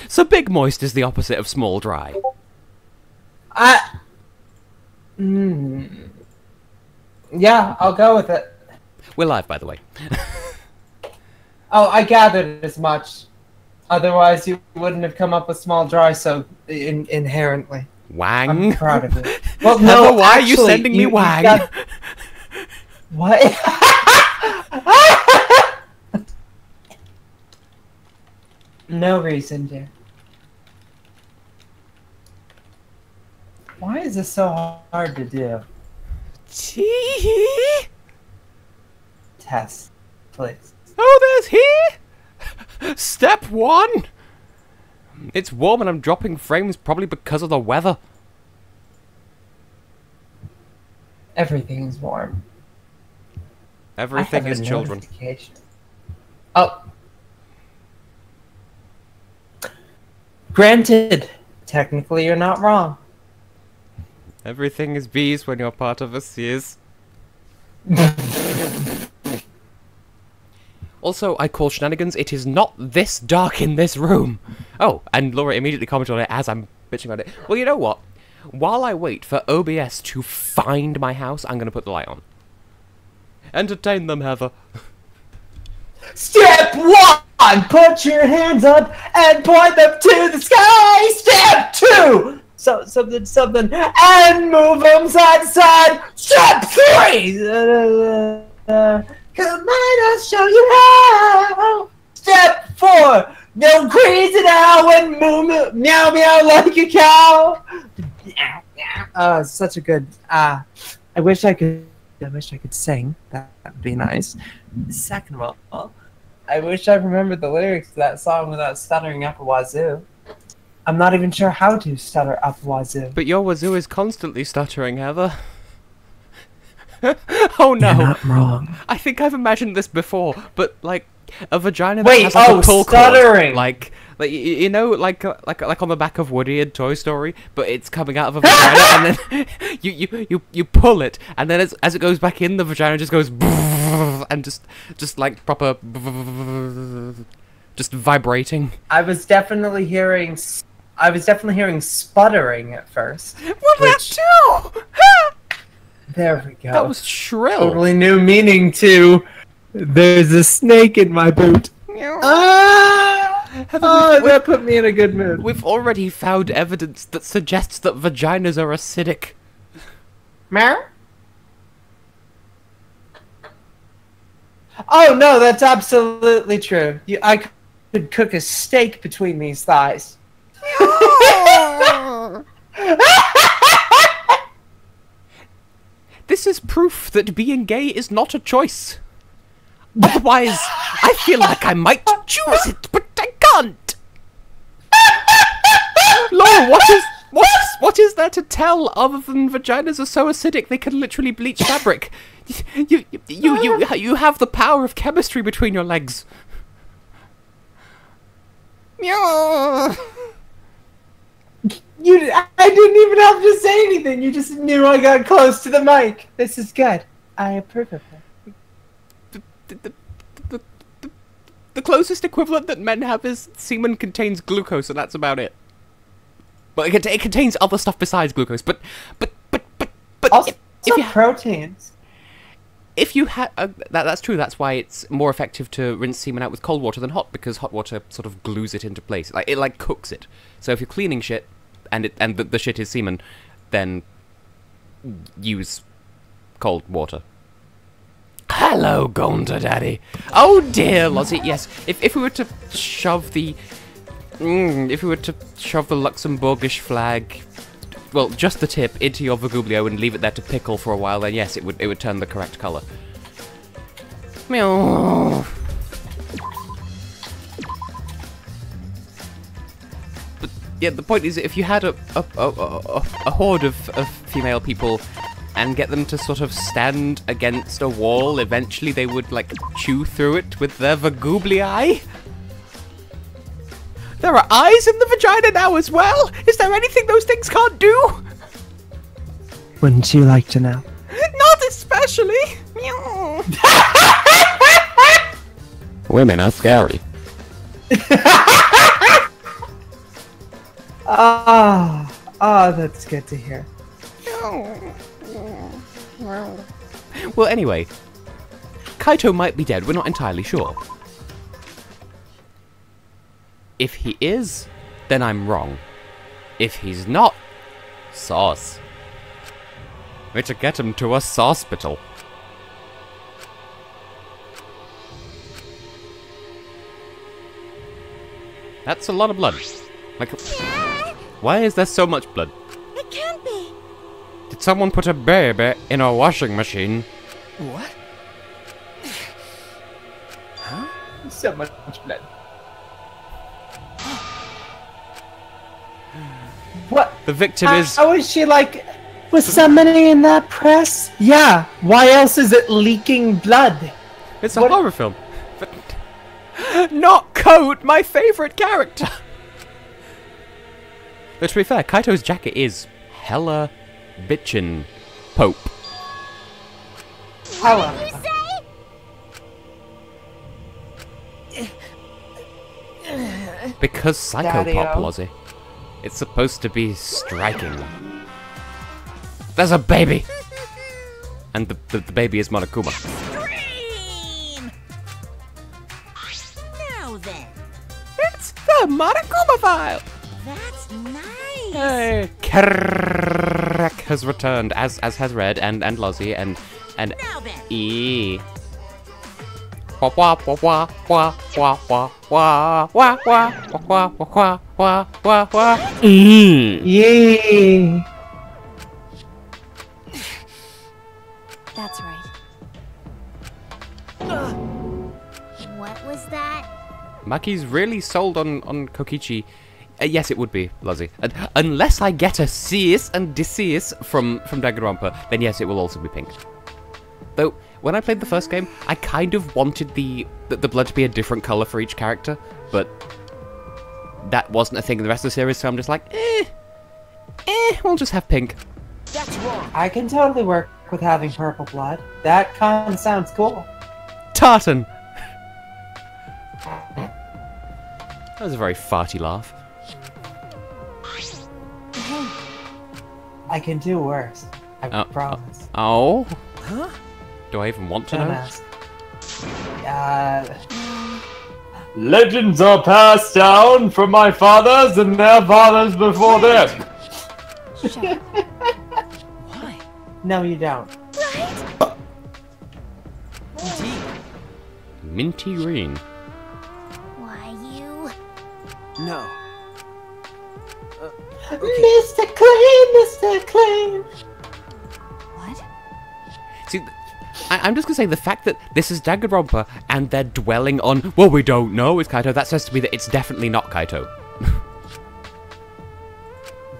So big moist is the opposite of small dry. Yeah, I'll go with it. We're live, by the way. Oh, I gathered as much. Otherwise, you wouldn't have come up with small dry so inherently. Wang. I'm proud of it. Well, Heather, no, why actually, are you sending me Wang? What? No reason, dear. Why is this so hard to do? Tee. Tess, please. Oh, there's he! Step 1! It's warm and I'm dropping frames probably because of the weather. Everything's warm. Everything is children. Oh. Granted, technically you're not wrong. Everything is bees when you're part of a series. Also, I call shenanigans. It is not this dark in this room. Oh, and Laura immediately commented on it as I'm bitching on it. Well, you know what? While I wait for OBS to find my house, I'm going to put the light on. Entertain them, Heather. Step 1! Put your hands up and point them to the sky! Step 2! Something, and move them side to side! Step 3! Come on, I'll show you how! Step 4! Go crazy now and move meow meow like a cow! Oh, such a good, I wish I could sing. That would be nice. Second of all, I wish I remembered the lyrics to that song without stuttering up a wazoo. I'm not even sure how to stutter up a wazoo. But your wazoo is constantly stuttering, Heather. Oh no! You're not wrong. I think I've imagined this before, but like a vagina that Wait, has like a pull stuttering! cord, like you know, like on the back of Woody in Toy Story, but it's coming out of a vagina, and then you pull it, and then as it goes back in, the vagina just goes and just like proper just vibrating. I was definitely hearing sputtering at first. Well, that too. There we go. That was shrill. Totally new meaning to. There's a snake in my boot. That put me in a good mood. We've already found evidence that suggests that vaginas are acidic. Meow? Oh no, that's absolutely true. I could cook a steak between these thighs. This is proof that being gay is not a choice. Otherwise, I feel like I might choose it, but I can't. Laura, what is there to tell other than vaginas are so acidic they can literally bleach fabric? You have the power of chemistry between your legs. I didn't even have to say anything. You just knew I got close to the mic. This is good. I approve of it. The closest equivalent that men have is semen contains glucose, and that's about it. But it contains other stuff besides glucose. But also if you proteins. If you had that's true. That's why it's more effective to rinse semen out with cold water than hot, because hot water sort of glues it into place. It cooks it. So if you're cleaning shit, and the shit is semen, then use cold water. Hello, Gonda Daddy. Oh dear, Lozzie. Yes, if we were to shove the Luxembourgish flag, well, just the tip, into your Vagublio and leave it there to pickle for a while, then yes, it would turn the correct colour. Meow. But yeah, the point is, if you had a horde of female people and get them to sort of stand against a wall, eventually they would like chew through it with their Vagublii. There are eyes in the vagina now as well! Is there anything those things can't do? Wouldn't you like to know? Not especially! Meow. Women are scary. That's good to hear. Well, anyway, Kaito might be dead. We're not entirely sure. If he is, then I'm wrong. If he's not, sauce. Way to get him to a saucepital. That's a lot of blood. Like, why is there so much blood? It can't be. Did someone put a baby in a washing machine? What? Huh? So much blood. What? The victim is... How is she like... Was somebody in that press? Yeah. Why else is it leaking blood? It's a horror film. But... Not Code, my favourite character! But to be fair, Kaito's jacket is hella bitchin' Pope. Hella. Because Psychopop, Daddy-o. Lozzie. It's supposed to be striking. There's a baby! And the baby is Monokuma. Scream! Now then, It's the Monokuma file! that's nice. Hey, Kerrek has returned, as has Red and Lozzie and Now then, E. Wah wah wah wah wah wah wah wah wah wah wah wah wah wah wah. Yay. that's right. What was that? Maki's really sold on Kokichi. Yes, it would be, Lozzie. Unless I get a Seus and Decius from Danganronpa, then yes, it will also be pink. Though, when I played the first game, I kind of wanted the blood to be a different colour for each character, but that wasn't a thing in the rest of the series, so I'm just like, we'll just have pink. That's wrong. I can totally work with having purple blood. That kind of sounds cool. Tartan! That was a very farty laugh. I can do worse. I Oh, promise. Oh? Huh? Do I even want to Don't know? ask. Legends are passed down from my fathers and their fathers before them. Shut up. Why? No, you don't. Right? Indeed. Minty green. Why you? No. Mr. Clean, Mr. Clean. What? See, I'm just gonna say the fact that this is Danganronpa and they're dwelling on, well, we don't know it's Kaito, that says to me that it's definitely not Kaito.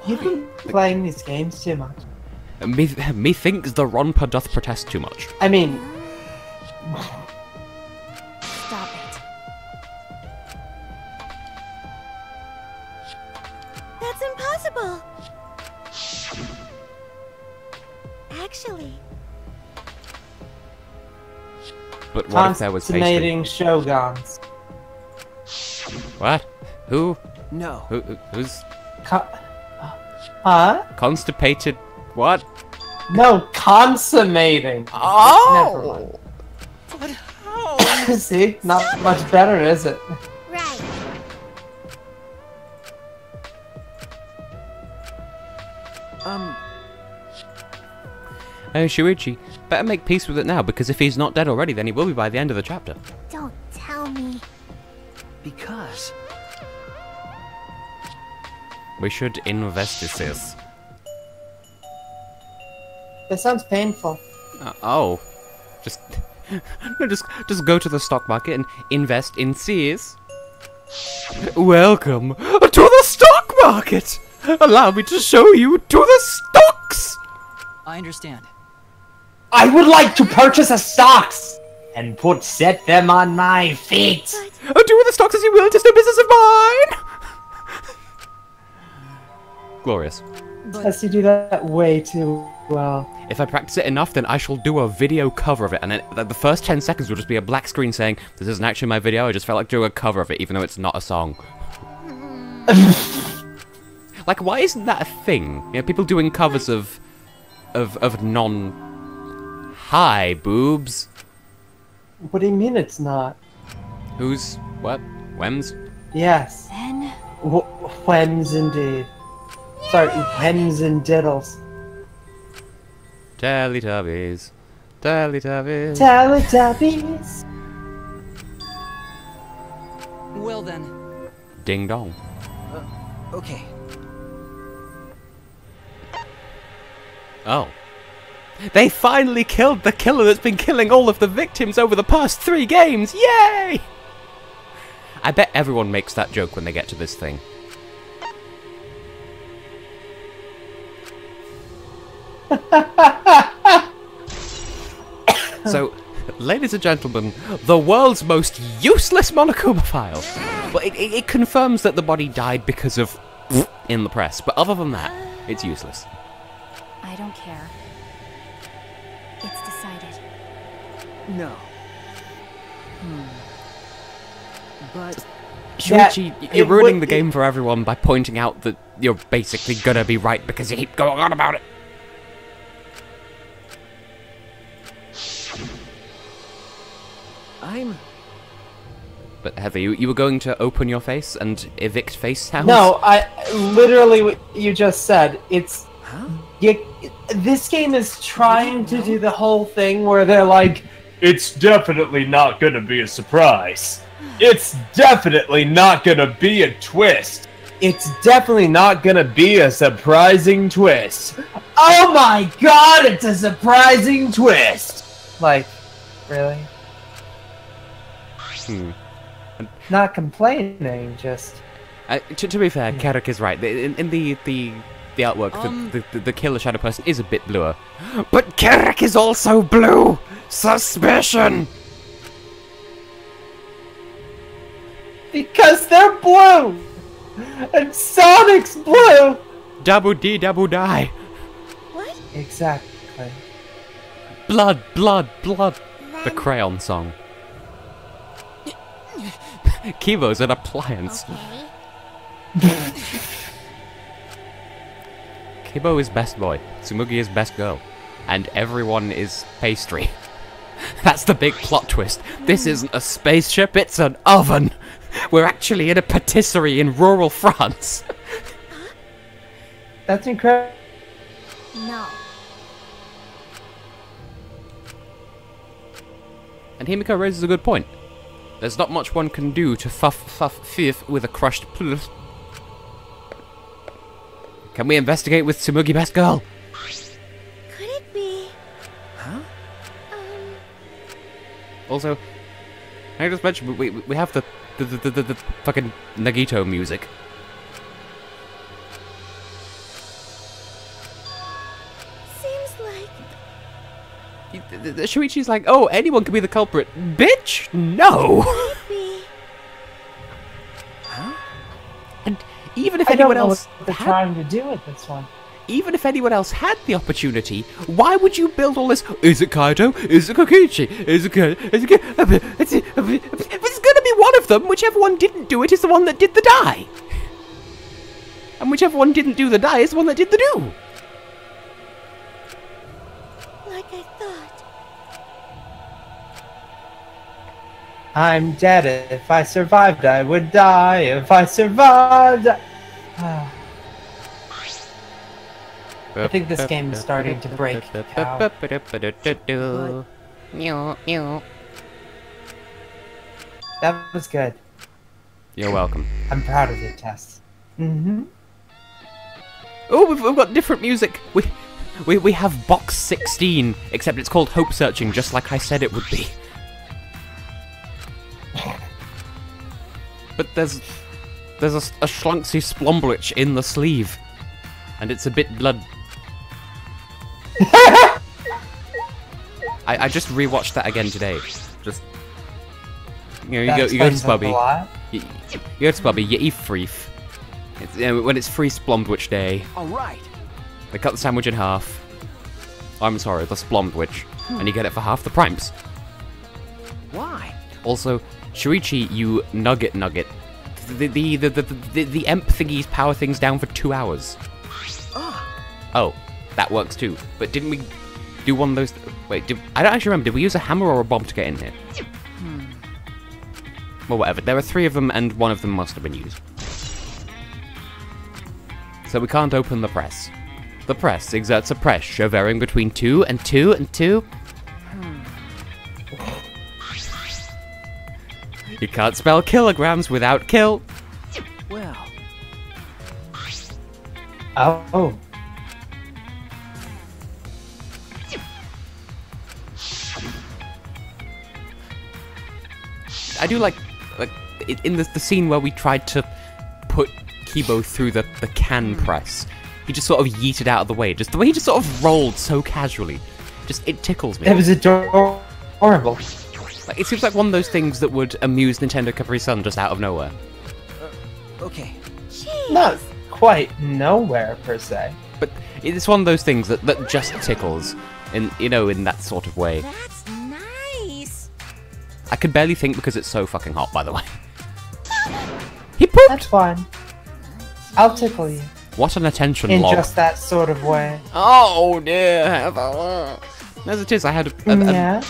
You've been playing these games too much. Me thinks the Ronpa doth protest too much. I mean, Stop it. That's impossible. Actually, But what if there was pastry? consummating Shoguns. What? Who? No. Who's Huh? constipated? What? No, consummating. Oh! But how? Never mind. See? Not much better, is it? right. Oh, Shuichi, better make peace with it now, because if he's not dead already, then he will be by the end of the chapter. Don't tell me. Because We should investigate. That sounds painful. Oh. Just... no, just go to the stock market and invest in Sears. Welcome to the stock market! Allow me to show you to the stocks! I understand. I would like to purchase a stocks and set them on my feet. Do with the stocks as you will, it is no business of mine! Glorious. Yes, you do that way too well. If I practice it enough, then I shall do a video cover of it, and then the first 10 seconds will just be a black screen saying, this isn't actually my video, I just felt like doing a cover of it, even though it's not a song. Like, why isn't that a thing? You know, people doing covers of non... Hi, boobs. What do you mean it's not? Who's... what? Whems? Yes. Then Whems indeed. Sorry, whems and diddles. Teletubbies. Teletubbies. Teletubbies. Well then, Ding dong. okay. Oh. They finally killed the killer that's been killing all of the victims over the past 3 games! Yay! I bet everyone makes that joke when they get to this thing. So, ladies and gentlemen, the world's most useless monocomophile. Well, it confirms that the body died because of in the press, but other than that, it's useless. I don't care. It's decided. No. But Shuichi, Yeah, you're it ruining would- the game for everyone by pointing out that you're basically gonna be right because you keep going on about it. But Heather, you were going to open your face and evict face sounds? No, I literally what you just said. It's this game is trying to do the whole thing where they're like, It's definitely not gonna be a surprise. It's definitely not gonna be a twist. it's definitely not gonna be a surprising twist. Oh my god, it's a surprising twist! Like, really? Not complaining, just... To be fair, Carrick is right. In the artwork, the killer shadow person is a bit bluer. But Carrick is also blue! Suspicion! Because they're blue! And Sonic's blue! Dabu dee dabu die. What? Exactly. Blood, blood, blood. The crayon song. Kibo's an appliance. Okay. Kibo is best boy. Tsumugi is best girl. And everyone is pastry. That's the big plot twist. This isn't a spaceship, it's an oven. We're actually in a patisserie in rural France. That's incredible. No. And Himiko raises a good point. There's not much one can do to fifth with a crushed pluf. Can we investigate with Tsumugi best girl? Could it be? Huh? Also, I just mentioned we have the fucking Nagito music. Seems like Shuichi's like, oh, anyone can be the culprit. Bitch, no! could be. And even if I don't anyone know else what they're had, trying to do with this one. even if anyone else had the opportunity, why would you build all this? Is it Kaido? Is it Kokichi? Is it it's gonna be one of them. Whichever one didn't do it is the one that did the die. And whichever one didn't do the die is the one that did the do. Like I thought. I'm dead. If I survived, I would die. If I survived... I think this game is starting to break out. That was good. You're welcome. I'm proud of you, Tess. Mm-hmm. Oh, we've got different music. We have box 16, except it's called Hope Searching, just like I said it would be. But there's a schlunksy splomblitch in the sleeve, and it's a bit blood. I just rewatched that again today. Just you go to Spubby. You go to Spubby. You eat freef. When it's free Splomwich day, All right. they cut the sandwich in half. I'm sorry, the Splomwich, and you get it for half the primes. Why? Also, Shuichi, you nugget the EMP thingies power things down for 2 hours. Oh, that works too. But didn't we do one of those? Wait, I don't actually remember. Did we use a hammer or a bomb to get in here? Well, whatever. There are 3 of them, and one of them must have been used. So we can't open the press. The press exerts a pressure varying between 2 and 2 and 2. You can't spell kilograms without kill. Well, Oh. I do like in the scene where we tried to put Kibo through the can press. He just sort of yeeted out of the way. Just the way he just sort of rolled so casually. Just, it tickles me. It was adorable. Like, it seems like one of those things that would amuse Nintendo Capri Sun just out of nowhere. okay. Jeez. Not quite nowhere, per se. But it's one of those things that just tickles. In that sort of way. That's nice. I can barely think because it's so fucking hot, by the way. He pooped! That's fine. I'll tickle you. What an attention In log. just that sort of way. Oh dear, Heather. As it is, I had Yeah.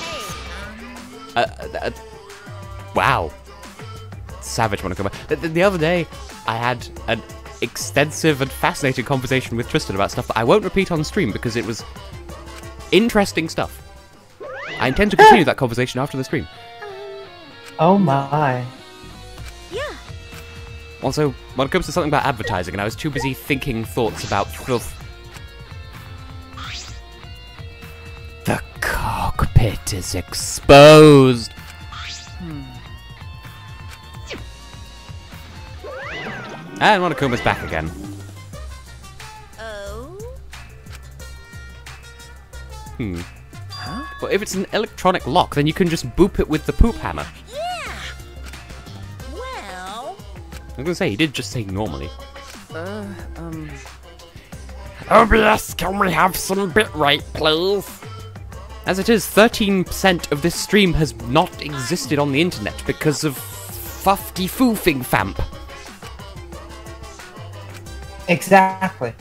wow. Savage when I come back. The other day, I had an extensive and fascinating conversation with Tristan about stuff that I won't repeat on stream because it was interesting stuff. I intend to continue that conversation after the stream. Oh my. Yeah. Also, when it comes to something about advertising, and I was too busy thinking thoughts about filth. The cockpit is exposed. And Monokuma's back again. Oh. Well, if it's an electronic lock, then you can just boop it with the poop hammer. Yeah. Well. I was gonna say, he did just say normally. OBS, can we have some bitrate, please? As it is, 13% of this stream has not existed on the internet because of fufty foofing famp. Exactly.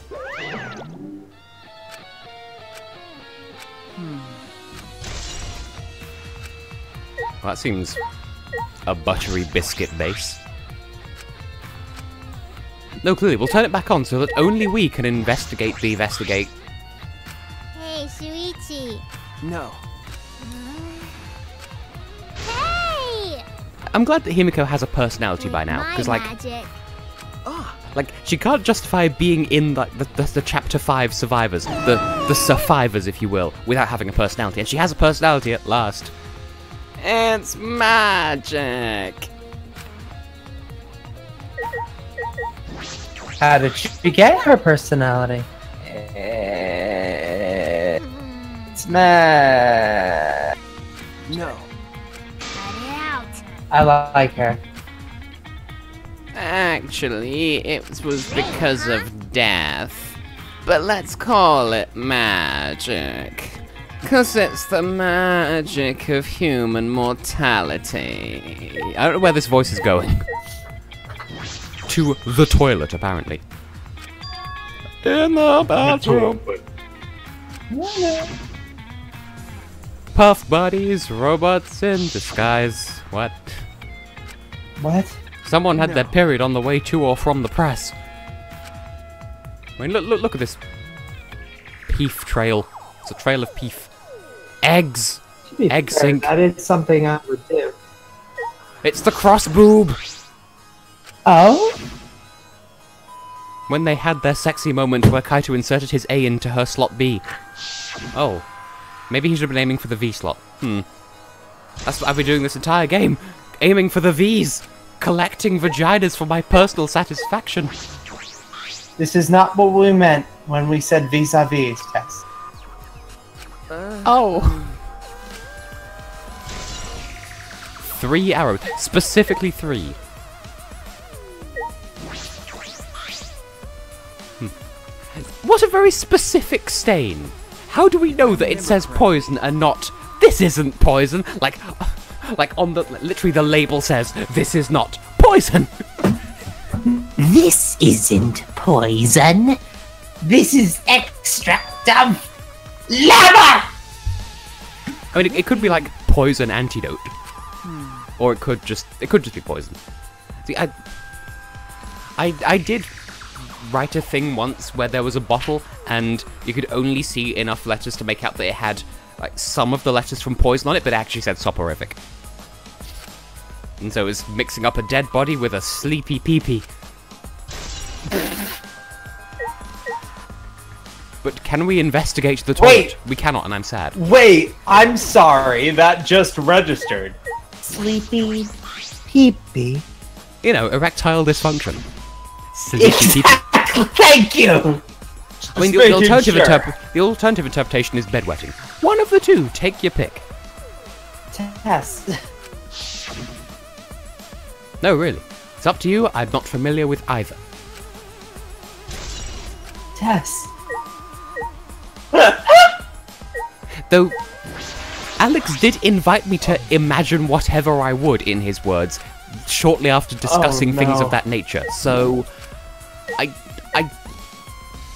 Well, that seems a buttery biscuit base. No, clearly, we'll turn it back on so that only we can investigate the investigate. Hey, Shuichi. No. Hey. I'm glad that Himiko has a personality by now, because My like, magic. she can't justify being in like the Chapter 5 survivors, the survivors, if you will, without having a personality, and she has a personality at last. It's magic. How did she get her personality? It's mad. No. Cut it out. I like her. Actually, it was because of death. But let's call it magic. 'Cause it's the magic of human mortality. I don't know where this voice is going. To the toilet, apparently. In the bathroom. Puff buddies, robots in disguise. What? What? Someone had their period on the way to or from the press. I mean, look at this peef trail. It's a trail of peef. Eggs. To be Egg fair, sink. That is something I would do. It's the cross boob. Oh? When they had their sexy moment where Kaito inserted his A into her slot B. Oh. Maybe he should have been aiming for the V slot. That's what I've been doing this entire game. Aiming for the Vs. Collecting vaginas for my personal satisfaction. This is not what we meant when we said vis-a-vis, Tess. Oh. 3 arrows. Specifically 3. What a very specific stain. How do we know that it says poison and not, this isn't poison? Like on the, literally the label says, this is not poison. This isn't poison. This is extract of lava! I mean, it could be like poison antidote. Or it could just be poison. See, I did write a thing once where there was a bottle and you could only see enough letters to make out that it had like some of the letters from poison on it, but it actually said soporific. And so it was mixing up a dead body with a sleepy pee-pee. But can we investigate the toilet? Wait. We cannot, and I'm sad. Wait, I'm sorry, that just registered. Sleepy pee-pee. You know, erectile dysfunction. Sleepy pee-pee. Exactly. Thank you. I mean, Just the alternative, making sure. the alternative interpretation is bedwetting. One of the two. Take your pick. Tess. No, really. It's up to you. I'm not familiar with either. Tess. Though, Alex did invite me to imagine whatever I would, in his words, shortly after discussing things no. of that nature. So,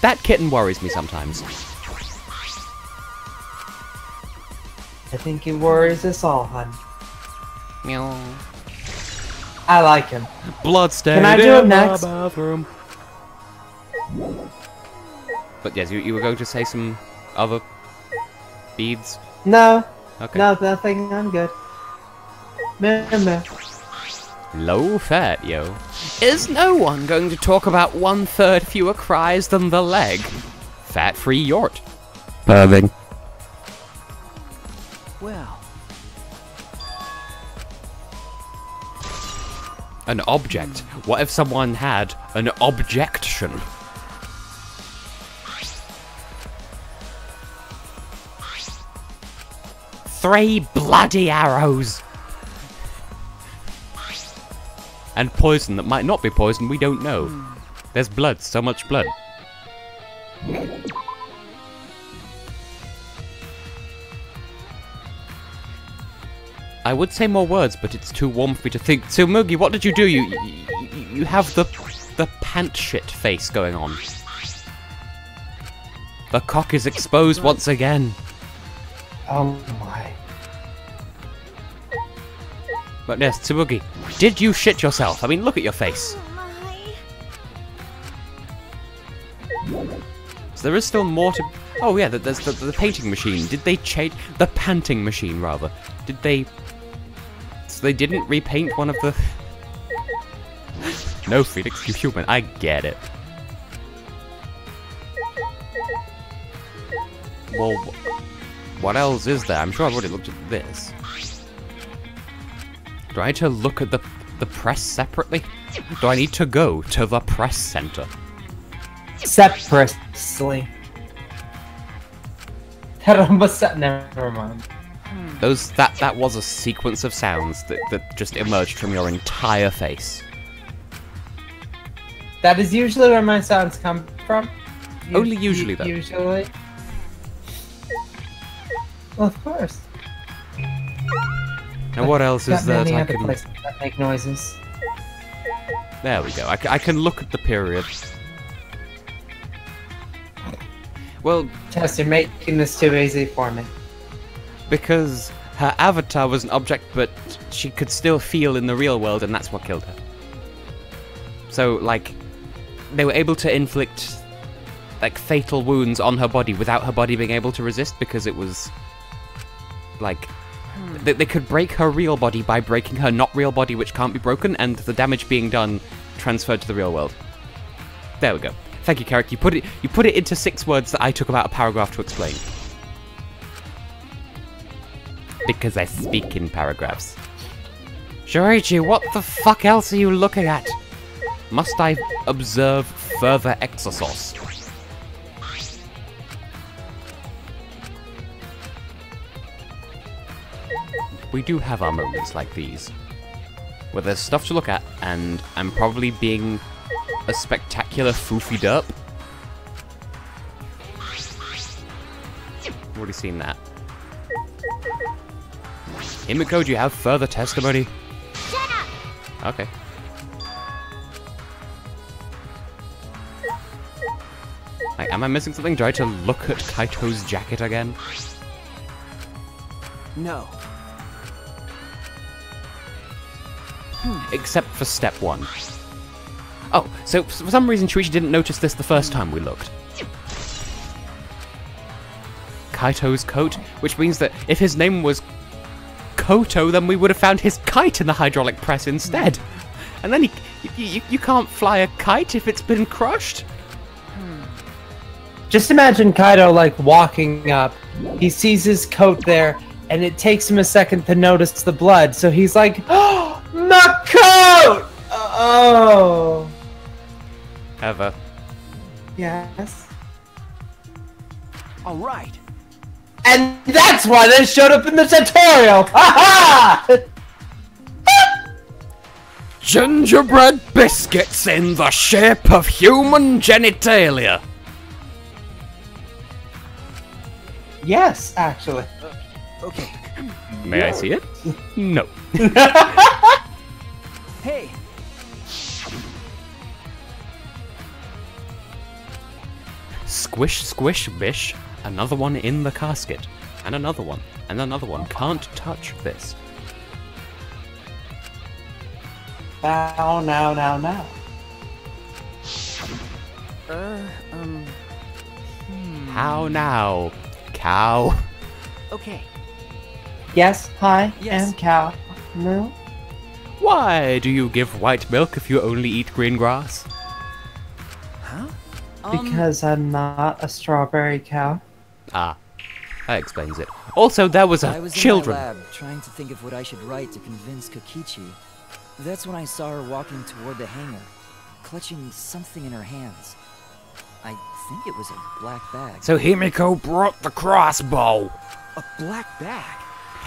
that kitten worries me sometimes. I think he worries us all, hun. Meow. I like him. Bloodstained Can I do in it the next? bathroom. But yes, you were going to say some other beads? No. Okay. No, nothing. I'm good. Meh, meh. Low fat, yo. Is no one going to talk about 1/3 fewer cries than the leg? Fat-free yort. Perving. Well, An object. What if someone had an objection? Three bloody arrows! And poison that might not be poison, we don't know. There's blood, so much blood. I would say more words, but it's too warm for me to think. So, Mugi, what did you do? You have the pant shit face going on. The cock is exposed once again. Oh my. But yes, Tsubugi, did you shit yourself? I mean, look at your face. So there is still more to... Oh yeah, there's the painting machine. Did they change... The panting machine, rather. Did they... So they didn't repaint one of the... No, Felix, you human. I get it. Well, what else is there? I'm sure I've already looked at this. Do I need to look at the press separately? Do I need to go to the press center? Separately. That almost... Never mind. That was a sequence of sounds that just emerged from your entire face. That is usually where my sounds come from. Only usually, though. Usually. Well, of course. And what else is there Got that many I other can... places that make noises. There we go. I can look at the period. Well, Tess, you're making this too easy for me. because her avatar was an object, but she could still feel in the real world, and that's what killed her. So, like, they were able to inflict, like, fatal wounds on her body without her body being able to resist, because it was, like... They could break her real body by breaking her not real body, which can't be broken, and the damage being done transferred to the real world. There we go. Thank you, Carrick. You put it into 6 words that I took about a paragraph to explain. Because I speak in paragraphs. Shorichi, what the fuck else are you looking at? Must I observe further exorcise? We do have our moments like these, where there's stuff to look at, and I'm probably being a spectacular foofy derp. Already seen that. Himiko, do you have further testimony? Shut up! Okay. am I missing something? Do I have to look at Kaito's jacket again? No. Except for step 1. Oh, so for some reason Shuichi didn't notice this the first time we looked. Kaito's coat, which means that if his name was Koto, then we would have found his kite in the hydraulic press instead. And then you can't fly a kite if it's been crushed. Just imagine Kaido like walking up. He sees his coat there, and it takes him a second to notice the blood. So he's like, "Oh, my coat!" Oh. Ever. Yes. All right. And that's why they showed up in the tutorial! Ha ha! Gingerbread biscuits in the shape of human genitalia. Yes, actually. Okay. May I see it? No. Hey. Squish, squish, bish. Another one in the casket. And another one. And another one. Can't touch this. Now. How now, cow? Okay. Yes, hi, Yes. and cow. No? Why do you give white milk if you only eat green grass? Huh? Because I'm not a strawberry cow. Ah, that explains it. Also, there was I a was children. in my lab trying to think of what I should write to convince Kokichi. That's when I saw her walking toward the hangar, clutching something in her hands. I think it was a black bag. So Himiko brought the crossbow. A black bag.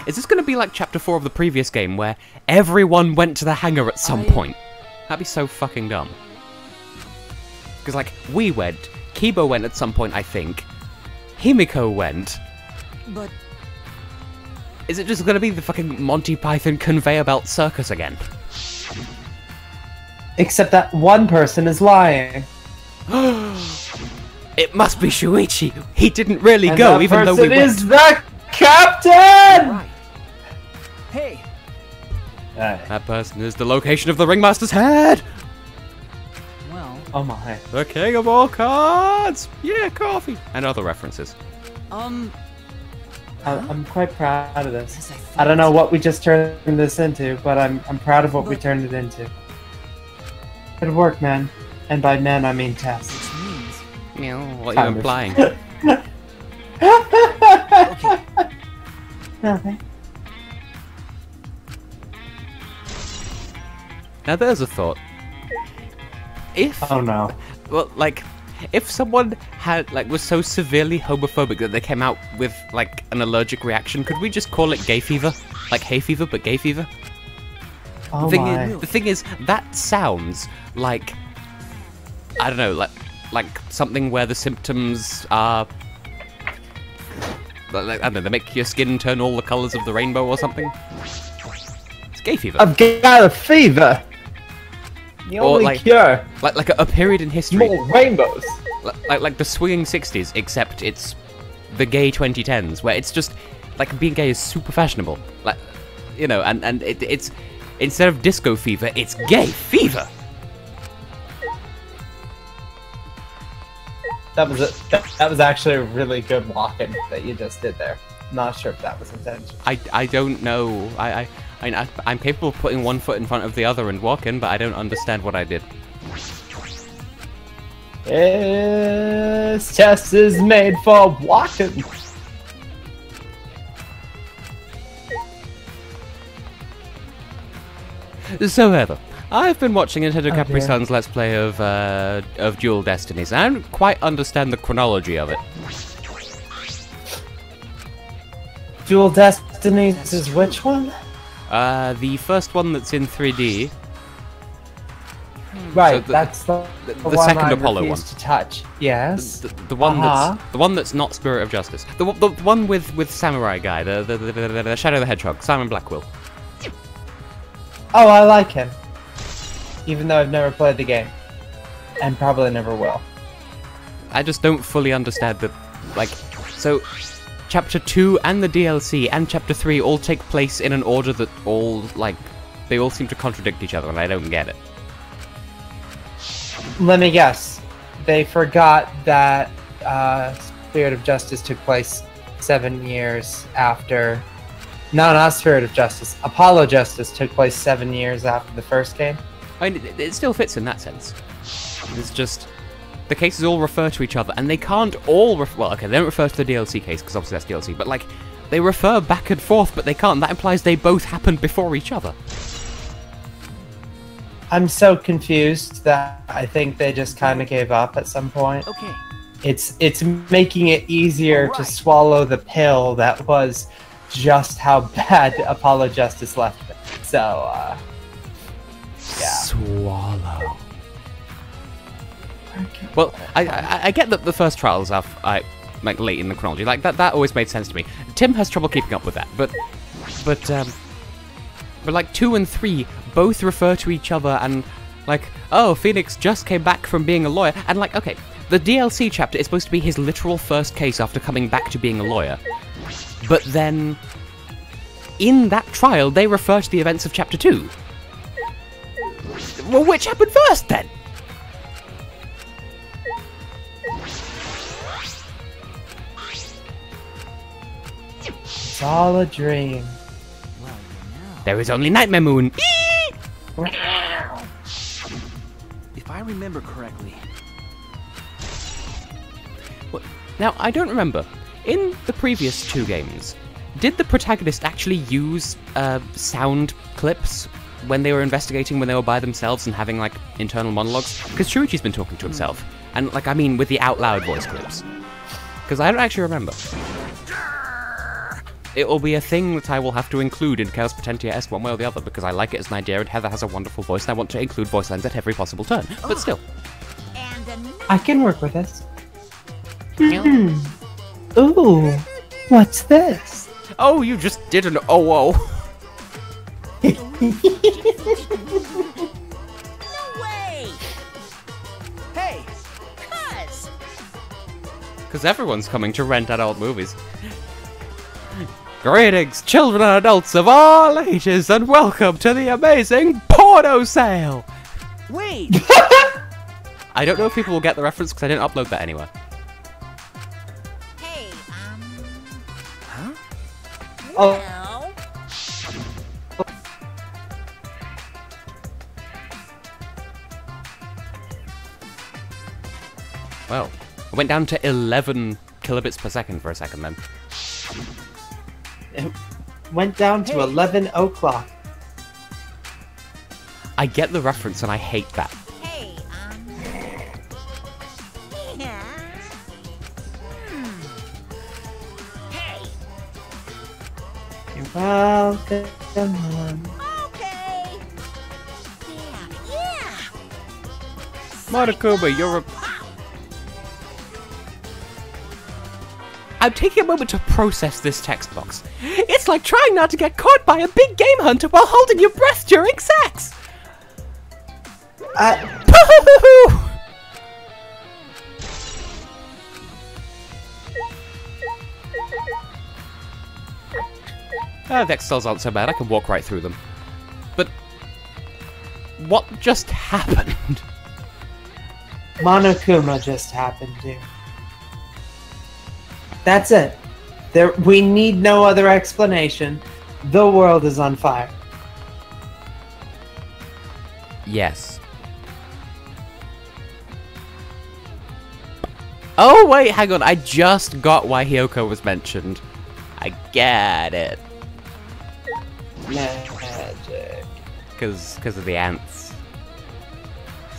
Is this going to be like Chapter 4 of the previous game, where everyone went to the hangar at some point? That'd be so fucking dumb. Because, like, we went, Kibo went at some point, I think. Himiko went. But Is it just going to be the fucking Monty Python conveyor belt circus again? Except that one person is lying. It must be Shuichi. He didn't really And go, that even though we person went. is the captain! Right. Hey. That person is the location of the ringmaster's head. well, Oh my. The king of all cards. Yeah, coffee and other references. I'm quite proud of this. as I don't know what we just turned this into, but I'm proud of what we turned it into. Good work, man. And by men, I mean Tess. Which means What are you implying? okay. Nothing. Now there's a thought. If Oh no. well, like, if someone was so severely homophobic that they came out with like an allergic reaction, could we just call it gay fever? Like hay fever, but gay fever? Oh The my. thing is, that sounds like, I don't know, like something where the symptoms are like, I don't know, they make your skin turn all the colors of the rainbow or something. It's gay fever. I've got a fever. The Or only like- cure. Like a period in history, More rainbows. like the swinging 60s, except it's the gay 2010s, where it's just like being gay is super fashionable, like, you know, and it's instead of disco fever, it's gay fever. That was actually a really good walk-in that you just did there. Not sure if that was intentional. I don't know. I'm capable of putting one foot in front of the other and walking, but I don't understand what I did. This chest is made for walking. So Heather, I've been watching Nintendo Capri dear. Sun's Let's Play of Dual Destinies, and I don't quite understand the chronology of it. Dual Destinies is which one? The first one that's in 3D. Right, the- that's the the one second I Apollo refuse one. to touch. Yes. The one that's not Spirit of Justice. The one with Samurai Guy, the Shadow the Hedgehog, Simon Blackwell. Oh, I like him. Even though I've never played the game. And probably never will. I just don't fully understand that, like, so Chapter 2 and the DLC and Chapter 3 all take place in an order that all, like, they all seem to contradict each other, and I don't get it. Let me guess. They forgot that Spirit of Justice took place 7 years after... No, not Spirit of Justice. Apollo Justice took place 7 years after the first game. I mean, it still fits in that sense. It's just... the cases all refer to each other, and they can't all well, okay, they don't refer to the DLC case, because obviously that's DLC, but, like, they refer back and forth, but they can't. That implies they both happened before each other. I'm so confused that I think they just kind of gave up at some point. Okay. It's making it easier to swallow the pill that was just how bad Apollo Justice left it. So, yeah. Swallow. Well, I get that the first trials are like late in the chronology. Like that always made sense to me. Tim has trouble keeping up with that, but like 2 and 3 both refer to each other and like, oh, Phoenix just came back from being a lawyer, and like, okay, the DLC chapter is supposed to be his literal first case after coming back to being a lawyer, but then in that trial they refer to the events of Chapter 2. Well, which happened first then? It's all a dream. Well, you know. There is only Nightmare Moon. If I remember correctly. Well, now, I don't remember. In the previous 2 games, did the protagonist actually use sound clips when they were investigating, when they were by themselves and having, like, internal monologues? Because Shuichi's been talking to himself. And, like, I mean, with the out-loud voice clips. Because I don't actually remember. It will be a thing that I will have to include in Chaos Potentia S one way or the other, because I like it as an idea, and Heather has a wonderful voice, and I want to include voice lines at every possible turn. But still. I can work with this. Ooh, what's this? Oh, you just did an oh. No way! Hey! Cuz! Because everyone's coming to rent adult movies. Greetings, children and adults of all ages, and welcome to the amazing porno sale! Wait! I don't know if people will get the reference because I didn't upload that anywhere. Hey, Huh? Oh. well... Well, I went down to 11 kilobits per second for a second then. It went down to 11 o'clock. I get the reference and I hate that. Hey, yeah. Hey, You're welcome. okay. Yeah. Monokuma, you're a... I'm taking a moment to process this text box. It's like trying not to get caught by a big game hunter while holding your breath during sex! Vexels aren't so bad, I can walk right through them. But... what just happened? Monokuma just happened, dude. That's it. We need no other explanation. The world is on fire. Yes. Oh, wait, hang on. I just got why Hyoko was mentioned. I get it. Magic. Because of the ants.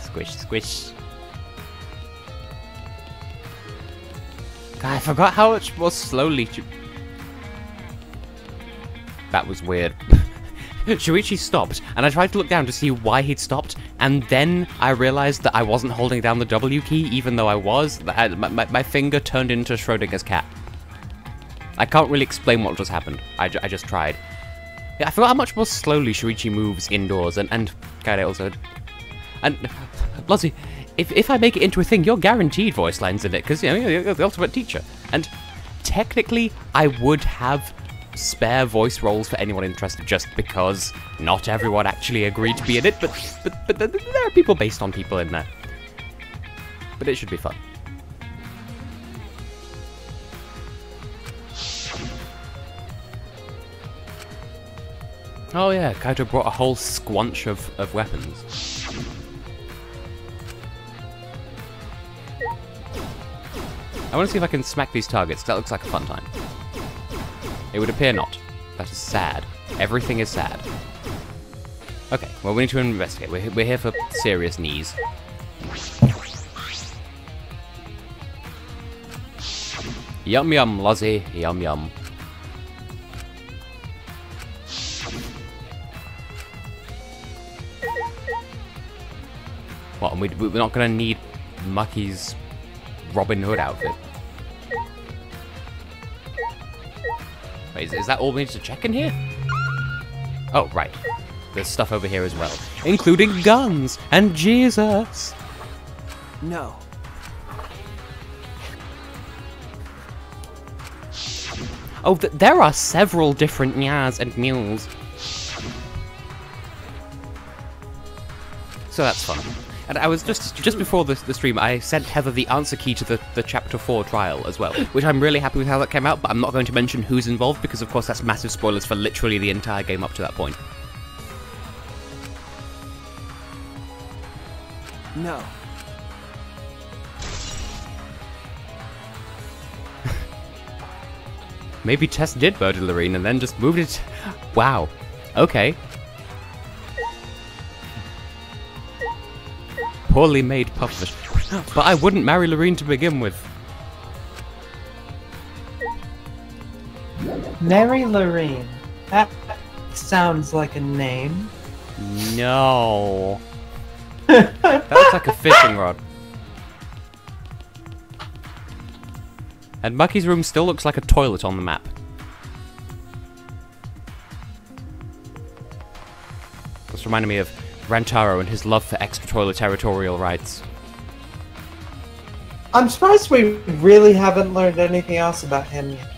Squish, squish. God, I forgot how much more slowly... That was weird. Shuichi stopped, and I tried to look down to see why he'd stopped, and then I realized that I wasn't holding down the W key, even though I was. My finger turned into Schrodinger's cat. I can't really explain what just happened. I just tried. Yeah, I forgot how much more slowly Shuichi moves indoors, and God, also... And, Lozzie, if I make it into a thing, you're guaranteed voice lines in it, because, you know, you're the ultimate teacher. And technically, I would have spare voice roles for anyone interested, just because not everyone actually agreed to be in it, but there are people based on people in there. But it should be fun. Oh yeah, Kaito brought a whole squanch of weapons. I want to see if I can smack these targets, 'cause that looks like a fun time. It would appear not. That is sad. Everything is sad. Okay, well, we need to investigate. We're here for serious knees. Yum yum, Lozzie. Yum yum. What, and we're not going to need Mucky's Robin Hood outfit? Wait, is that all we need to check in here? Oh, right. There's stuff over here as well, including guns and Jesus. No. Oh, there are several different nyas and mules. So that's fun. And I was just before the stream, I sent Heather the answer key to the Chapter 4 trial as well, which I'm really happy with how that came out, but I'm not going to mention who's involved because, of course, that's massive spoilers for literally the entire game up to that point. No. Maybe Tess did murder Lorene and then just moved it. Wow. Okay. Poorly made puffish. But I wouldn't marry Lorene to begin with. Mary Lorene. That sounds like a name. No. That looks like a fishing rod. And Mucky's room still looks like a toilet on the map. This reminded me of Rantaro and his love for extra-territorial rights. I'm surprised we really haven't learned anything else about him yet.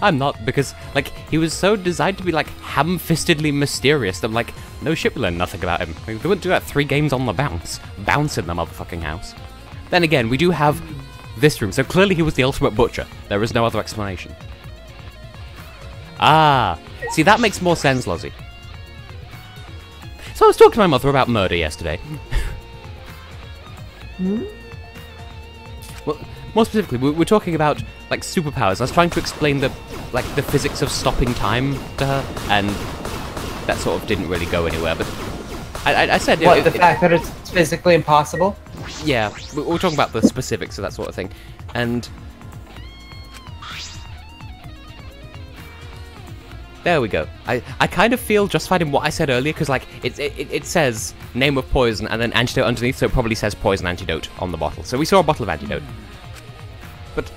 I'm not, because, like, he was so designed to be, like, ham-fistedly mysterious that, like, no shit, we learned nothing about him. Like, they wouldn't do that 3 games on the bounce. Bounce in the motherfucking house. Then again, we do have this room, so clearly he was the ultimate butcher. There is no other explanation. Ah, see, that makes more sense, Lozzie. So I was talking to my mother about murder yesterday. Well, more specifically, we're talking about, like, superpowers. I was trying to explain the physics of stopping time to her, and that sort of didn't really go anywhere, but I said... What, the fact that it's physically impossible? Yeah, we're talking about the specifics of that sort of thing, and... There we go. I kind of feel justified in what I said earlier, because, like, it says name of poison and then antidote underneath, so it probably says poison antidote on the bottle. So we saw a bottle of antidote. But,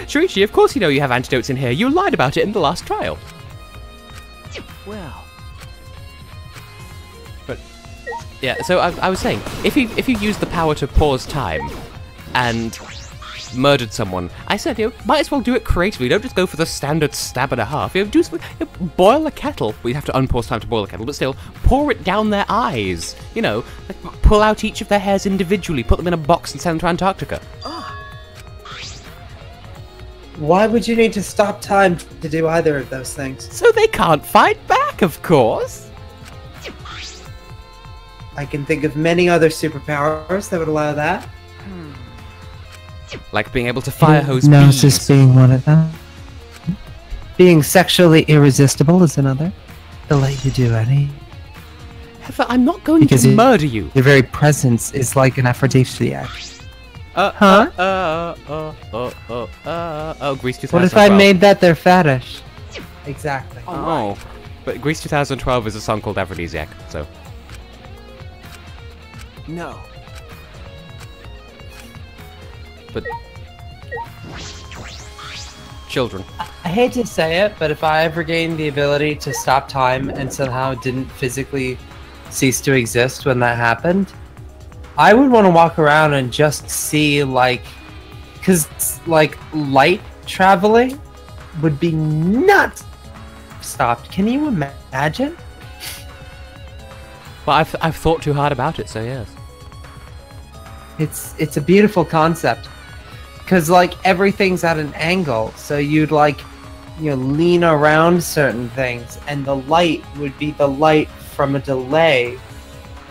Shurichi, of course you know you have antidotes in here. You lied about it in the last trial. Well. But, yeah, so I was saying, if you use the power to pause time and murdered someone, I said, you know, might as well do it creatively. Don't just go for the standard stab and a half. You know, boil a kettle. We have to unpause time to boil a kettle, but still, pour it down their eyes. You know, like, pull out each of their hairs individually, put them in a box and send them to Antarctica. Why would you need to stop time to do either of those things? So they can't fight back, of course. I can think of many other superpowers that would allow that. Like being able to fire hose Hypnosis bees. being one of them. Being sexually irresistible is another. They'll let you do any. Heather, I'm not going Because to murder you. Your very presence is like an aphrodisiac. Grease 2012. What if I made that their fetish? Exactly. Oh, but Grease 2012 is a song called Aphrodisiac, so. No. But children. I hate to say it, but if I ever gained the ability to stop time and somehow didn't physically cease to exist when that happened, I would want to walk around and just see, like, because, like, light traveling would be nuts. Stopped. Can you imagine? Well, I've thought too hard about it, so yes. It's a beautiful concept. Because, like, everything's at an angle, so you'd, like, you know, lean around certain things, and the light would be the light from a delay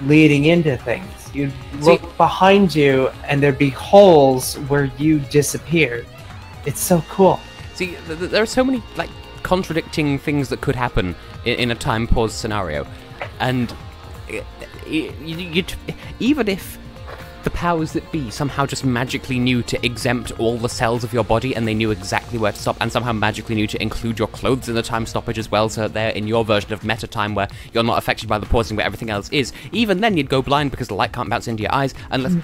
leading into things. You'd look behind you, and there'd be holes where you disappeared. It's so cool. See, there are so many, like, contradicting things that could happen in a time pause scenario, and even if the powers that be somehow just magically knew to exempt all the cells of your body and they knew exactly where to stop, and somehow magically knew to include your clothes in the time stoppage as well, so they're in your version of meta time where you're not affected by the pausing but everything else is, even then you'd go blind because the light can't bounce into your eyes unless...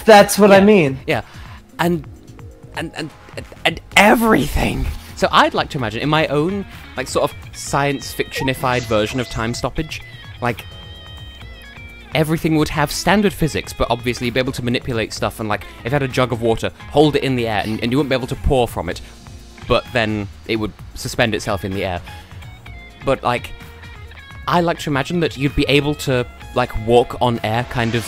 That's what I mean. Yeah. And everything. So I'd like to imagine in my own, like, sort of science fictionified version of time stoppage, like, everything would have standard physics, but obviously you'd be able to manipulate stuff, and, like, if you had a jug of water, hold it in the air, and you wouldn't be able to pour from it, but then it would suspend itself in the air. But, like, I like to imagine that you'd be able to, like, walk on air kind of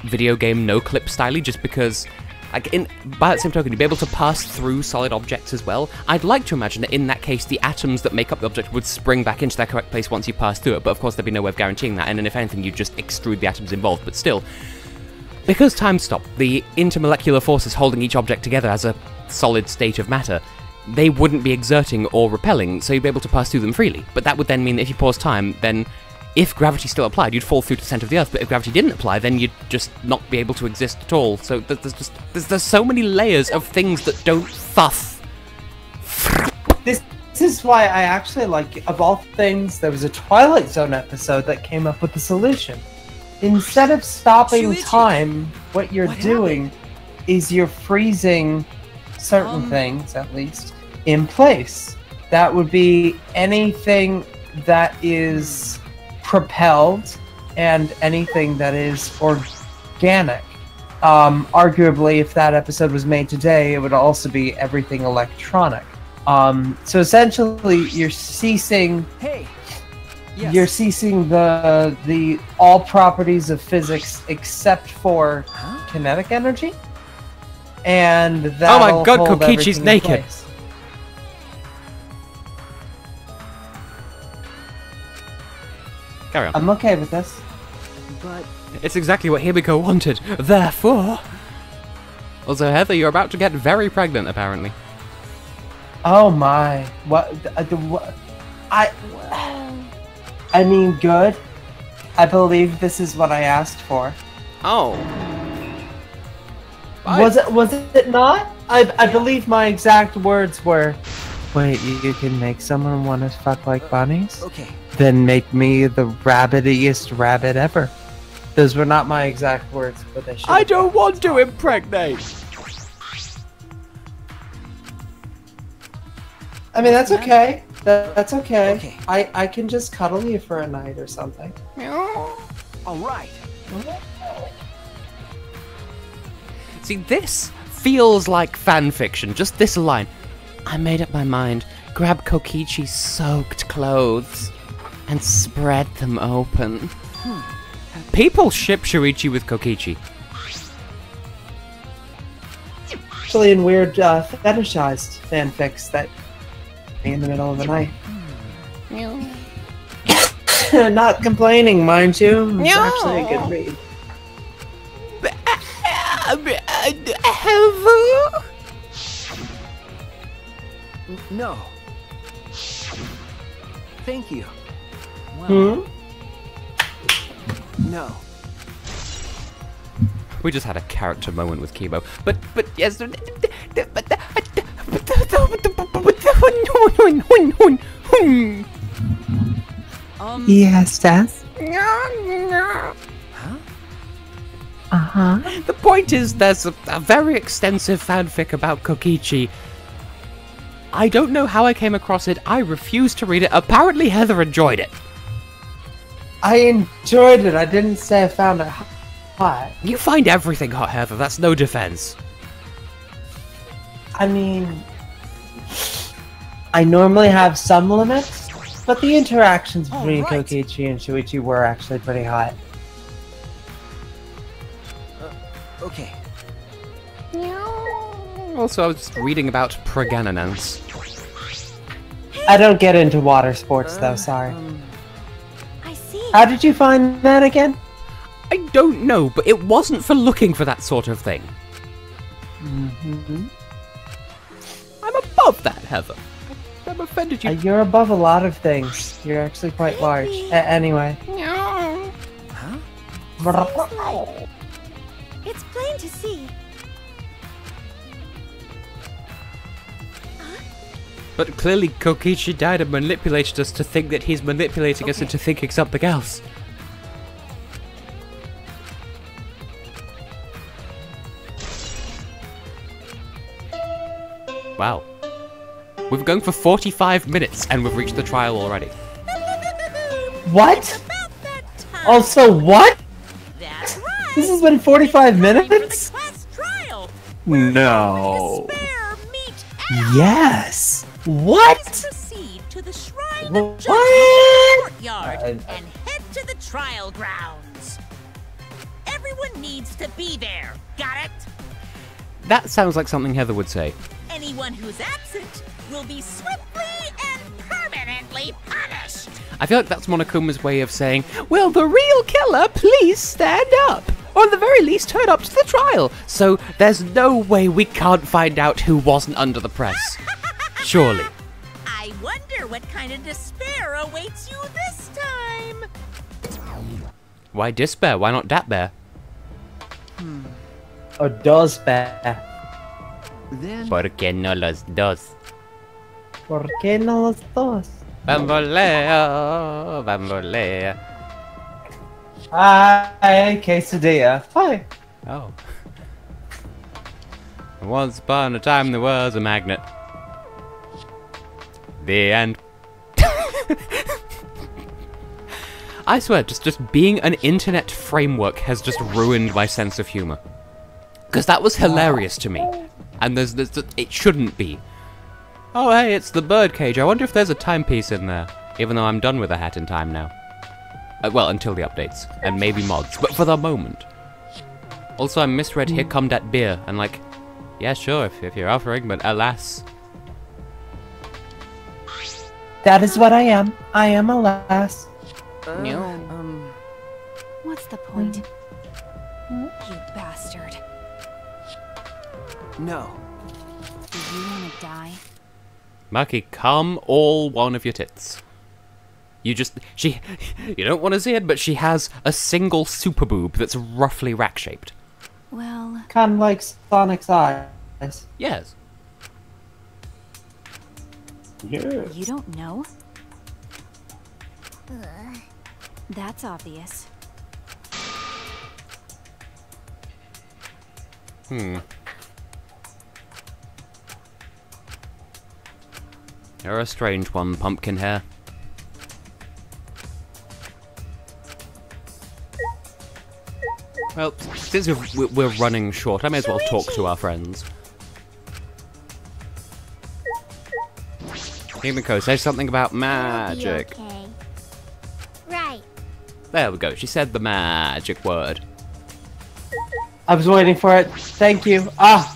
video game no-clip styly, just because... Like, by that same token, you'd be able to pass through solid objects as well. I'd like to imagine that in that case, the atoms that make up the object would spring back into their correct place once you pass through it, but of course there'd be no way of guaranteeing that, and then if anything, you'd just extrude the atoms involved, but still. Because time stopped, the intermolecular forces holding each object together as a solid state of matter, they wouldn't be exerting or repelling, so you'd be able to pass through them freely. But that would then mean that if you pause time, then if gravity still applied, you'd fall through to the centre of the Earth, but if gravity didn't apply, then you'd just not be able to exist at all. So there's so many layers of things that don't fuff. This is why I actually like, of all things, there was a Twilight Zone episode that came up with the solution. Instead of stopping time, what you're doing is you're freezing certain things, at least, in place. That would be anything that is propelled and anything that is organic. Arguably, if that episode was made today, it would also be everything electronic. So essentially, you're ceasing. Hey. Yes. You're ceasing the all properties of physics except for kinetic energy, and that. Oh my God, Kokichi's naked. Carry on. I'm okay with this. But It's exactly what Himiko wanted. Therefore. Also, Heather, you're about to get very pregnant, apparently. Oh my! What? I mean, good. I believe this is what I asked for. Oh. Was it not? I believe my exact words were, wait, you can make someone want to fuck like bunnies? okay. Then make me the rabbitiest rabbit ever. Those were not my exact words, but they should. I don't want to impregnate. I mean, that's okay. That's okay. Okay. I can just cuddle you for a night or something. All right. See, this feels like fan fiction. Just this line. I made up my mind. Grab Kokichi's soaked clothes and spread them open. People ship Shuichi with Kokichi. Actually, in weird fetishized fanfics that in the middle of the night. Not complaining, mind you. It's actually a good read. No. Thank you. No. We just had a character moment with Kibo. But yes, Yes, Tess? Huh? the point is there's a very extensive fanfic about Kokichi. I don't know how I came across it. I refused to read it. Apparently Heather enjoyed it. I enjoyed it. I didn't say I found it hot. You find everything hot, Heather. That's no defense. I mean, I normally have some limits, but the interactions between right. Kokichi and Shuichi were actually pretty hot. Okay. Also, I was just reading about pregnanance. I don't get into water sports though, sorry. I see. How did you find that again? I don't know, but it wasn't for looking for that sort of thing. Mm-hmm. I'm above that, Heather. I've offended you. You're above a lot of things. You're actually quite large. Anyway. Huh? It's plain to see. But clearly Kokichi died and manipulated us to think that he's manipulating us into thinking something else. Wow. We've been going for 45 minutes and we've reached the trial already. What? About that time. Also, what? That's right. This has been 45 For minutes? the class trial. No. Spare meat. Yes! What? Proceed to the shrine What? of Justice courtyard Uh, and head to the trial grounds. Everyone needs to be there. Got it? That sounds like something Heather would say. Anyone who's absent will be swiftly and permanently punished. I feel like that's Monokuma's way of saying, will the real killer please stand up? Or at the very least turn up to the trial. So there's no way we can't find out who wasn't under the press. Surely. I wonder what kind of despair awaits you this time. Why despair? Why not dat bear? Or dos bear. Then Porque no los dos. ¿Por qué no los dos? Bamboleo, bamboleo. Hi, quesadilla. Hi. Oh. Once upon a time there was a magnet. The end. I swear, just being an internet framework has just ruined my sense of humor. Because that was hilarious to me. And it shouldn't be. Oh hey, it's the birdcage. I wonder if there's a timepiece in there. Even though I'm done with a hat in time now. Well, until the updates. And maybe mods. But for the moment. Also, I misread Here Come Dat Beer. And like, yeah, sure, if you're offering, but alas. That is what I am. I am a lass. What's the point? You bastard. No. Do you want to die? Maki, calm all one of your tits. You don't want to see it, but she has a single super boob that's roughly rack-shaped. Well, Kind of like Sonic's eyes. Yes. Yes. you don't know? That's obvious. You're a strange one, pumpkin hair. Well, since we're running short, I may as well talk to our friends. Himiko, say something about magic. Okay. Right. There we go, she said the magic word. I was waiting for it. Thank you. Ah!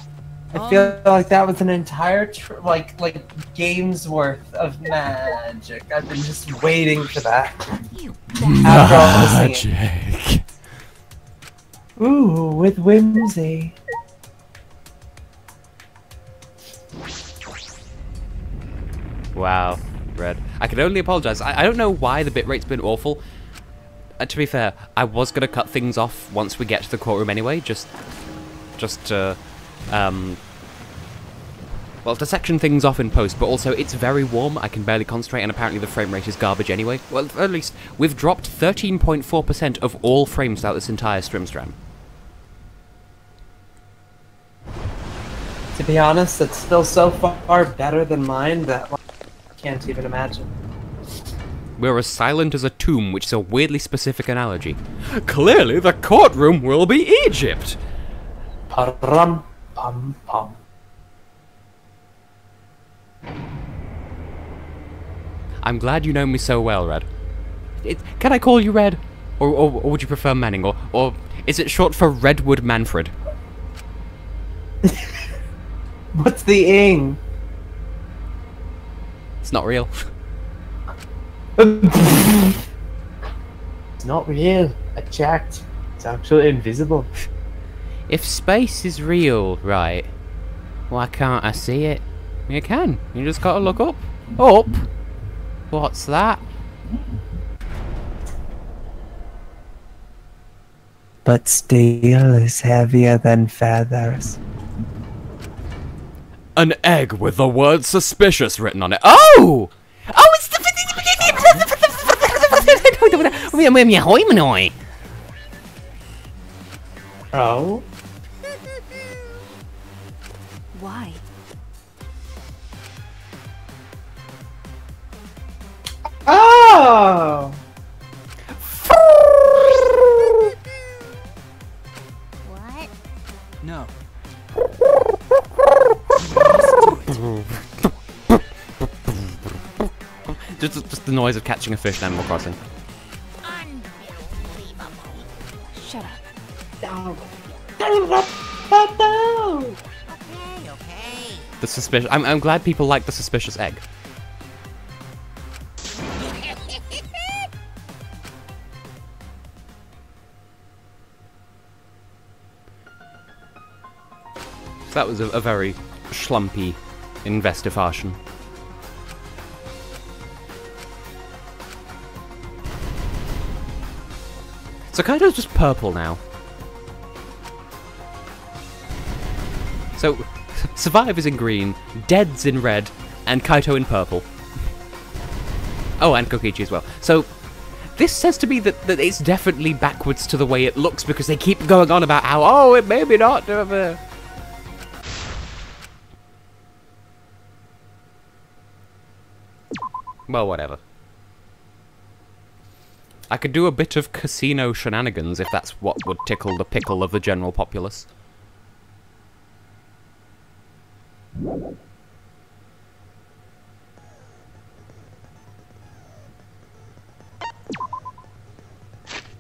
I feel like that was an entire, like game's worth of magic. I've been just waiting for that. You After all the singing. Ooh, with whimsy. Wow, Red. I can only apologize. I don't know why the bitrate's been awful. To be fair, I was gonna cut things off once we get to the courtroom anyway, just to, well, to section things off in post, but also it's very warm, I can barely concentrate, and apparently the frame rate is garbage anyway. Well, at least, we've dropped 13.4% of all frames throughout this entire stream. To be honest, it's still so far better than mine that I can't even imagine. We're as silent as a tomb, which is a weirdly specific analogy. Clearly, the courtroom will be Egypt! Param, pam, pam. I'm glad you know me so well, Red. Can I call you Red? Or would you prefer Manning? Or is it short for Redwood Manfred? What's the ing? It's not real. It's not real. I checked. It's actually invisible. If space is real, right, why can't I see it? You can. You just gotta look up. Up? What's that? But steel is heavier than feathers. An egg with the word suspicious written on it. Oh! Oh, it's the... Oh? Why? Oh! What? No. Just the noise of catching a fish in Animal Crossing. Unbelievable. Shut up. Okay, okay. The suspicious... I'm glad people like the suspicious egg. So that was a very schlumpy investigation. So Kaito's just purple now. So, Survive is in green, Dead's in red, and Kaito in purple. Oh, and Kokichi as well. So, this says to me that it's definitely backwards to the way it looks because they keep going on about how, oh, it may be not. Well, whatever. I could do a bit of casino shenanigans if that's what would tickle the pickle of the general populace.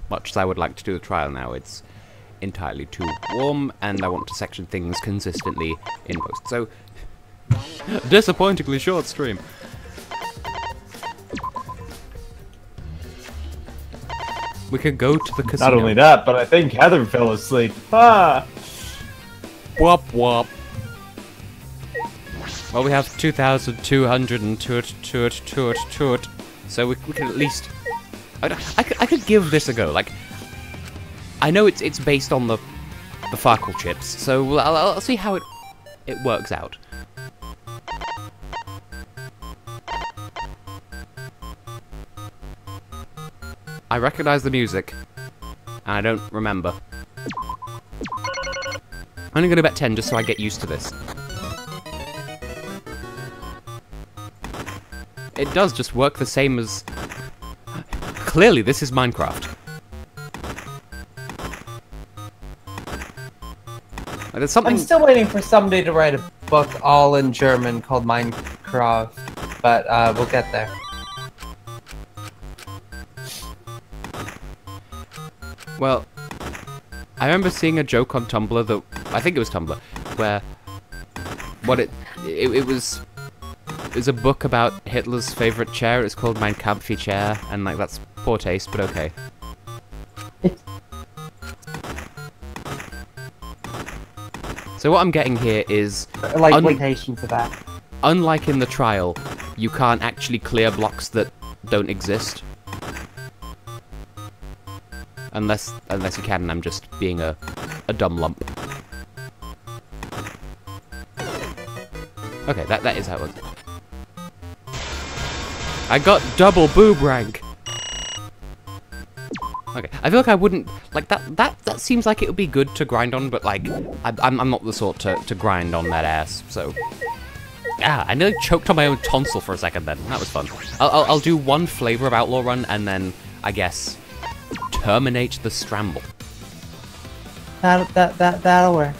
Much as I would like to do the trial now, it's entirely too warm, and I want to section things consistently in post. So, disappointingly short stream. We could go to the casino. Not only that, but I think Heather fell asleep. Ah! Wop wop. Well, we have 2,200 and toot, so we can at least... I could give this a go. Like, I know it's based on the Farkle chips, so I'll see how it works out. I recognize the music, and I don't remember. I'm only gonna bet 10 just so I get used to this. It does just work the same as... Clearly, this is Minecraft. There's something... I'm still waiting for somebody to write a book all in German called Minecraft, but we'll get there. Well, I remember seeing a joke on Tumblr that... I think it was Tumblr, where... What it was... It was a book about Hitler's favorite chair. It's called Mein Kampfy Chair, and like that's poor taste, but okay. So what I'm getting here is, Like quotation for that. unlike in the trial, you can't actually clear blocks that don't exist. Unless you can, and I'm just being a dumb lump. Okay, that is how it works. I got double boob rank. Okay, I feel like I wouldn't like that seems like it would be good to grind on, but like I'm not the sort to grind on that ass. So Ah, I nearly choked on my own tonsil for a second then. That was fun. I'll do one flavor of Outlaw Run and then, I guess, terminate the Stramble. That'll work.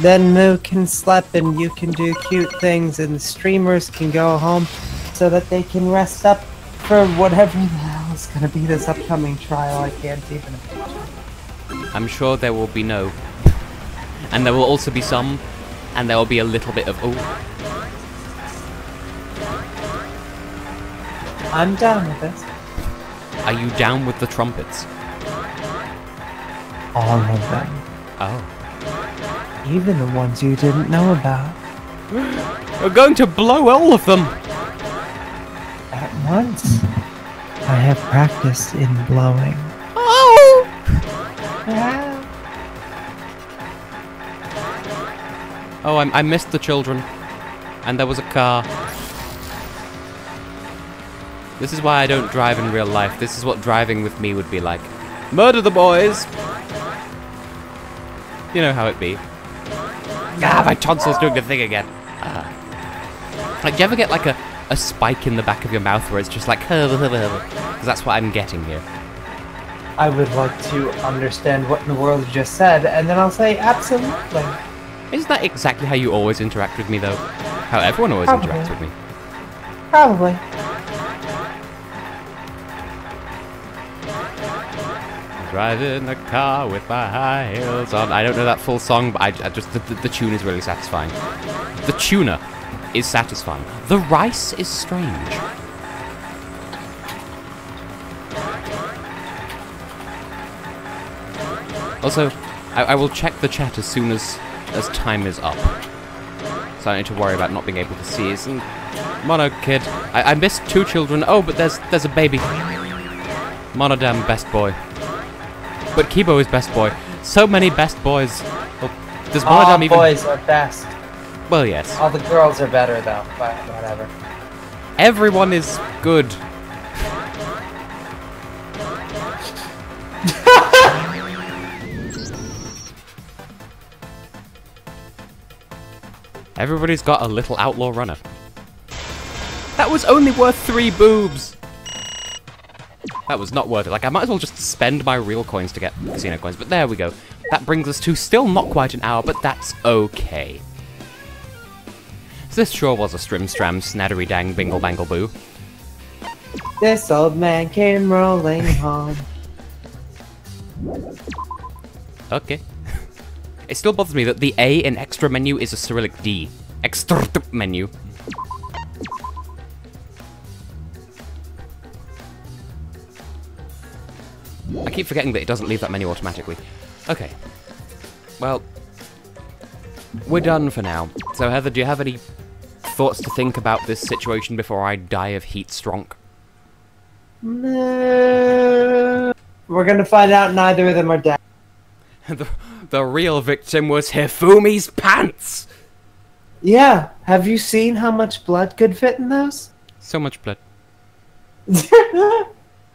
Then Moo can sleep and you can do cute things and the streamers can go home so that they can rest up for whatever the hell is gonna be this upcoming trial. I can't even imagine. I'm sure there will be no. And there will also be some, and there will be a little bit of, oh. I'm down with this. Are you down with the trumpets? All of them. Oh. Even the ones you didn't know about. We're going to blow all of them! At once. I have practiced in blowing. Oh! Oh, I missed the children. And there was a car. This is why I don't drive in real life. This is what driving with me would be like. Murder the boys! You know how it be. Ah, my tonsil's doing the thing again. Like, do you ever get like a spike in the back of your mouth where it's just like, because that's what I'm getting here. I would like to understand what in the world you just said, and then I'll say absolutely. Isn't that exactly how you always interact with me, though? How everyone always interacts with me. Probably. Driving a car with my high heels on. I don't know that full song, but I just the tune is really satisfying. The tuna is satisfying. The rice is strange. Also, I will check the chat as soon as time is up. So I don't need to worry about not being able to see. Isn't Mono kid? I missed 2 children. Oh, but there's a baby. Monodam best boy. But Kibo is best boy. So many best boys. Well, does Monodam all even... boys are best. Well, yes. All the girls are better, though. But whatever. Everyone is good. Everybody's got a little outlaw runner. That was only worth 3 boobs! That was not worth it. Like, I might as well just spend my real coins to get casino coins, but there we go. That brings us to still not quite an hour, but that's okay. So this sure was a strim-stram, snaddery-dang, bingle-bangle-boo. This old man came rolling home. Okay. It still bothers me that the A in extra menu is a Cyrillic D. Extra menu. I keep forgetting that it doesn't leave that menu automatically. Okay. Well, we're done for now. So Heather, do you have any thoughts to think about this situation before I die of heat strong? No. We're gonna find out neither of them are dead. The real victim was Hifumi's pants! Yeah, have you seen how much blood could fit in those? So much blood.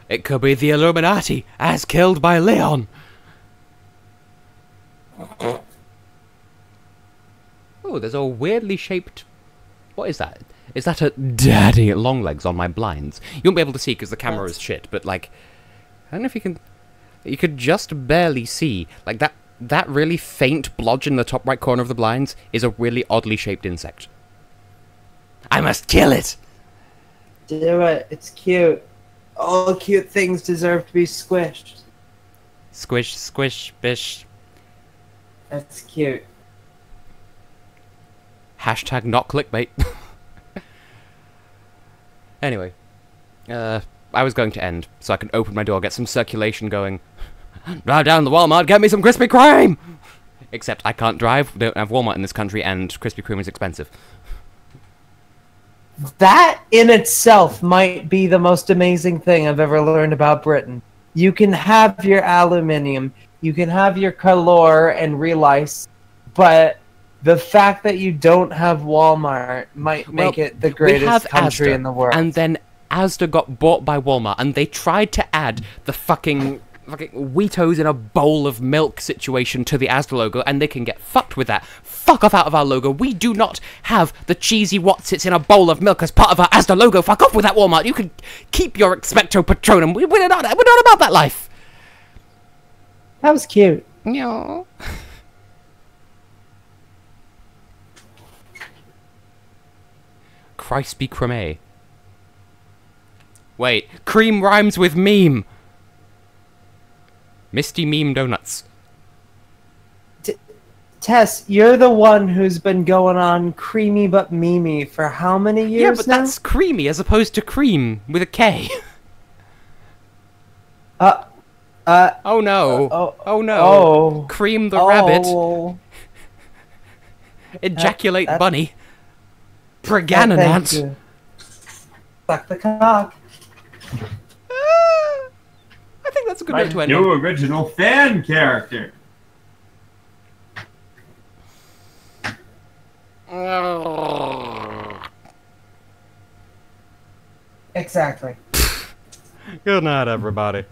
It could be the Illuminati, as killed by Leon. Oh, there's a weirdly shaped... What is that? Is that a daddy long legs on my blinds? You won't be able to see because the camera is shit, but like... I don't know if you can... You could just barely see. Like that really faint blodge in the top right corner of the blinds is a really oddly shaped insect. I must kill it! Do it, it's cute. All cute things deserve to be squished. Squish, squish, bish. That's cute. Hashtag not clickbait. Anyway. I was going to end, so I can open my door, get some circulation going. Drive down to the Walmart, get me some Krispy Kreme! Except I can't drive, we don't have Walmart in this country, and Krispy Kreme is expensive. That in itself might be the most amazing thing I've ever learned about Britain. You can have your aluminium, you can have your color and relice, but the fact that you don't have Walmart might make it the greatest country Asda, in the world. And then Asda got bought by Walmart, and they tried to add the fucking fucking Wheatos in a bowl of milk situation to the Asda logo, and they can get fucked with that. Fuck off out of our logo. We do not have the cheesy Wotsits in a bowl of milk as part of our Asda logo. Fuck off with that, Walmart. You can keep your Expecto Patronum. We're not about that life. That was cute. No. Crispy creme. Wait, cream rhymes with meme. Misty meme donuts. Tess, you're the one who's been going on creamy but memey for how many years Yeah, but now? that's creamy as opposed to cream with a K. Oh no. Oh no. Oh. Cream the rabbit. Oh. Ejaculate That- bunny. Thank Pregananant. you. Suck the cock. I think that's a good My note to end new on. original fan character. Exactly. Good night, everybody.